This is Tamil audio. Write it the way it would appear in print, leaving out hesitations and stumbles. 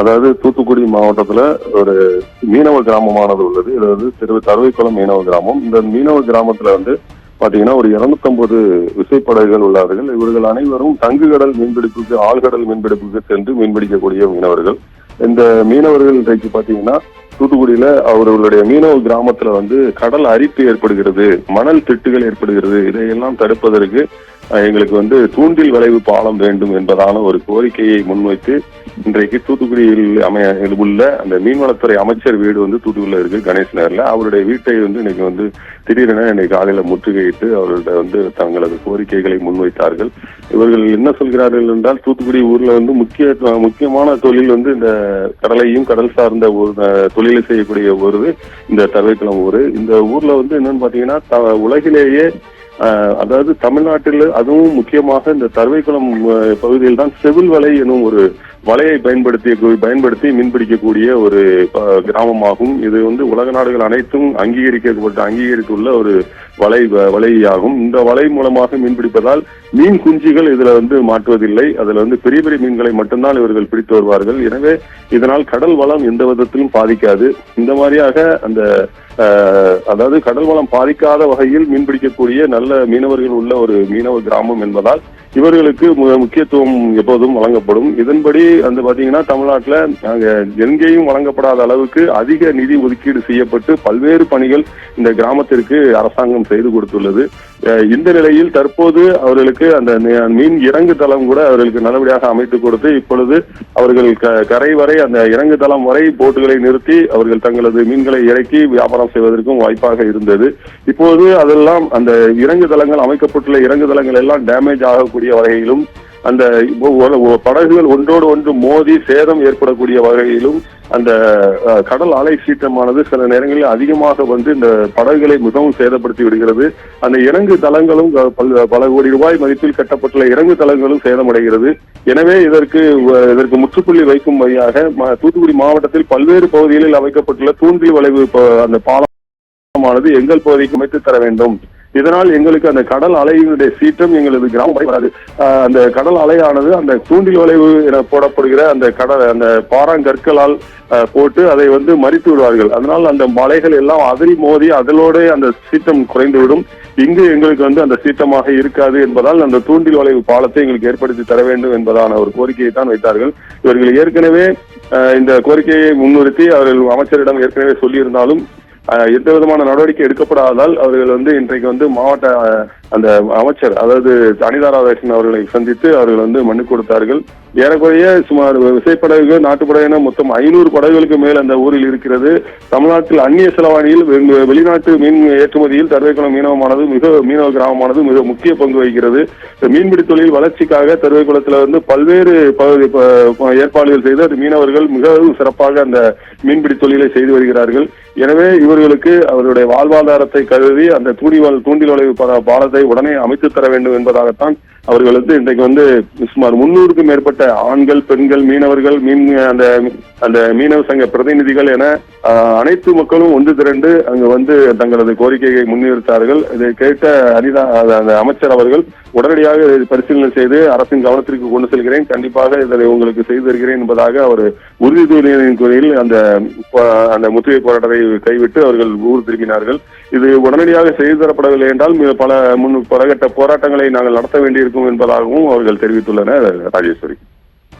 அதாவது தூத்துக்குடி மாவட்டத்துல ஒரு மீனவ கிராமமானது உள்ளது. இது வந்து தருவைக்குளம் மீனவ கிராமம். இந்த மீனவ கிராமத்துல வந்து பாத்தீங்கன்னா ஒரு 250 விசைப்படகுகள் உள்ளார்கள். இவர்கள் அனைவரும் தங்குகடல் மீன்பிடிப்புக்கு, ஆழ்கடல் மீன்பிடிப்புக்கு சென்று மீன்பிடிக்கக்கூடிய மீனவர்கள். இந்த மீனவர்கள் இன்றைக்கு பாத்தீங்கன்னா தூத்துக்குடியில அவர்களுடைய மீனவ கிராமத்துல வந்து கடல் அரிப்பு ஏற்படுகிறது, மணல் திட்டுகள் ஏற்படுகிறது. இதையெல்லாம் தடுப்பதற்கு எங்களுக்கு வந்து தூண்டில் வளைவு பாலம் வேண்டும் என்பதான ஒரு கோரிக்கையை முன்வைத்து இன்றைக்கு தூத்துக்குடியில் உள்ள அந்த மீன்வளத்துறை அமைச்சர் வீடு வந்து தூத்துக்குடியில் இருக்கு, கணேஷ் நகர்ல. அவருடைய வீட்டை வந்து இன்னைக்கு வந்து திடீரென இன்னைக்கு காலையில முற்றுகையிட்டு அவர்கள்ட்ட வந்து தங்களது கோரிக்கைகளை முன்வைத்தார்கள். இவர்கள் என்ன சொல்கிறார்கள் என்றால், தூத்துக்குடி ஊர்ல வந்து முக்கியமான தொழில் வந்து இந்த கடலையும் கடல் சார்ந்த தொழிலை செய்யக்கூடிய ஊர் இந்த தருவைக்குளம் ஊர். இந்த ஊர்ல வந்து என்னன்னு பாத்தீங்கன்னா உலகிலேயே அதாவது தமிழ்நாட்டில் அதுவும் முக்கியமாக இந்த தருவைக்குளம் பகுதியில் தான் செவில் வலை எனும் ஒரு வலையை பயன்படுத்தி மீன்பிடிக்கக்கூடிய ஒரு கிராமமாகும். இது வந்து உலக நாடுகள் அனைத்தும் அங்கீகரித்துள்ள ஒரு வலையாகும். இந்த வலை மூலமாக மீன்பிடிப்பதால் மீன் குஞ்சுகள் இதுல வந்து மாற்றுவதில்லை. அதுல வந்து பெரிய பெரிய மீன்களை மட்டும்தான் இவர்கள் பிடித்து வருவார்கள். எனவே இதனால் கடல் வளம் எந்த விதத்திலும் பாதிக்காது. இந்த மாதிரியாக அந்த அதாவது கடல் வளம் பாதிக்காத வகையில் மீன்பிடிக்கக்கூடிய நல்ல மீனவர்கள் உள்ள ஒரு மீனவ கிராமம் என்பதால் இவர்களுக்கு முக்கியத்துவம் எப்போதும் வழங்கப்படும். இதன்படி வந்து பாத்தீங்கன்னா தமிழ்நாட்டில் எங்கேயும் வழங்கப்படாத அளவுக்கு அதிக நிதி ஒதுக்கீடு செய்யப்பட்டு பல்வேறு பணிகள் இந்த கிராமத்திற்கு அரசாங்கம் செய்து கொடுத்துள்ளது. இந்த நிலையில் தற்போது அவர்களுக்கு அந்த மீன் இறங்கு தளம் கூட அவர்களுக்கு நல்லபடியாக அமைத்து கொடுத்து இப்பொழுது அவர்கள் கரை வரை அந்த இறங்கு தளம் வரை போட்டுகளை நிறுத்தி அவர்கள் தங்களது மீன்களை இறக்கி வியாபாரம் செய்வதற்கும் வாய்ப்பாக இருந்தது. இப்போது அதெல்லாம் அந்த இறங்கு தளங்கள் அமைக்கப்பட்டுள்ள இறங்கு தளங்கள் எல்லாம் டேமேஜ் ஆகக்கூடிய வகையிலும் அந்த படகுகள் ஒன்றோடு ஒன்று மோதி சேதம் ஏற்படக்கூடிய வகையிலும் அந்த கடல் அலை சீற்றமானது சில நேரங்களில் அதிகமாக வந்து இந்த படகுகளை மிகவும் சேதப்படுத்தி விடுகிறது. அந்த இறங்கு தளங்களும் பல கோடி ரூபாய் மதிப்பில் கட்டப்பட்டுள்ள இறங்கு தளங்களும் சேதமடைகிறது. எனவே இதற்கு முற்றுப்புள்ளி வைக்கும் வழியாக தூத்துக்குடி மாவட்டத்தில் பல்வேறு பகுதிகளில் அமைக்கப்பட்டுள்ள தூண்டில் வளைவு அந்த பாலமானது எங்கள் பகுதிக்கு அமைத்து தர வேண்டும். இதனால் எங்களுக்கு அந்த கடல் அலையினுடைய சீற்றம் எங்களது கிராமம் வராது. அந்த கடல் அலையானது அந்த தூண்டில் வளைவு என போடப்படுகிற அந்த பாறாங்கற்களால் போட்டு அதை வந்து மறித்து விடுவார்கள். அதனால் அந்த மலைகள் எல்லாம் அதில் மோதி அதிலோடு அந்த சீற்றம் குறைந்துவிடும். இங்கு எங்களுக்கு வந்து அந்த சீற்றமாக இருக்காது என்பதால் அந்த தூண்டில் வளைவு பாலத்தை எங்களுக்கு ஏற்படுத்தி தர வேண்டும் என்பதான ஒரு கோரிக்கையை தான் வைத்தார்கள். இவர்கள் ஏற்கனவே இந்த கோரிக்கையை முன்னிறுத்தி அவர்கள் அமைச்சரிடம் ஏற்கனவே சொல்லியிருந்தாலும் எந்த விதமான நடவடிக்கை எடுக்கப்படாததால் அவர்கள் வந்து இன்றைக்கு வந்து மாவட்ட அந்த அமைச்சர் அதாவது அனிதா ராதாகிருஷ்ணன் அவர்களை சந்தித்து அவர்கள் வந்து மனு கொடுத்தார்கள். ஏறக்குறைய சுமார் விசைப்படகுகள் நாட்டுப்படகு மொத்தம் 500 படகுகளுக்கு மேல் அந்த ஊரில் இருக்கிறது. தமிழ்நாட்டில் அந்நிய செலவாணியில் வெளிநாட்டு மீன் ஏற்றுமதியில் தருவைக்குளம் மீனவ கிராமமானது மிக முக்கிய பங்கு வகிக்கிறது. மீன்பிடி தொழில் வளர்ச்சிக்காக தருவைக்குளத்தில் வந்து பல்வேறு ஏற்பாடுகள் செய்து மீனவர்கள் மிகவும் சிறப்பாக அந்த மீன்பிடி தொழிலை செய்து வருகிறார்கள். எனவே இவர்களுக்கு அவருடைய வாழ்வாதாரத்தை கருதி அந்த தூண்டில் வளைவு பாலத்தை உடனே அமைத்து தர வேண்டும் என்பதாகத்தான் அவர்கள் வந்து இன்றைக்கு வந்து சுமார் 300க்கும் மேற்பட்ட ஆண்கள், பெண்கள், மீனவர்கள், அந்த மீனவ சங்க பிரதிநிதிகள் என அனைத்து மக்களும் ஒன்று திரண்டு அங்கு வந்து தங்களது கோரிக்கையை முன்னிறுத்தார்கள். இதை கேட்ட அந்த அமைச்சர் அவர்கள் உடனடியாக பரிசீலனை செய்து அரசின் கவனத்திற்கு கொண்டு செல்கிறேன், கண்டிப்பாக இதை உங்களுக்கு செய்து தருகிறேன் என்பதாக அவர் உறுதிமொழியின் கூறியில் அந்த முற்றுகை போராட்டத்தை கைவிட்டு அவர்கள் ஊர் திரும்பினார்கள். இது உடனடியாக செய்து தரப்படவில்லை என்றால் பல பலகட்ட போராட்டங்களை நாங்கள் நடத்த வேண்டியிருக்கும் என்பதாகவும் அவர்கள் தெரிவித்துள்ளனர். ராஜேஸ்வரி.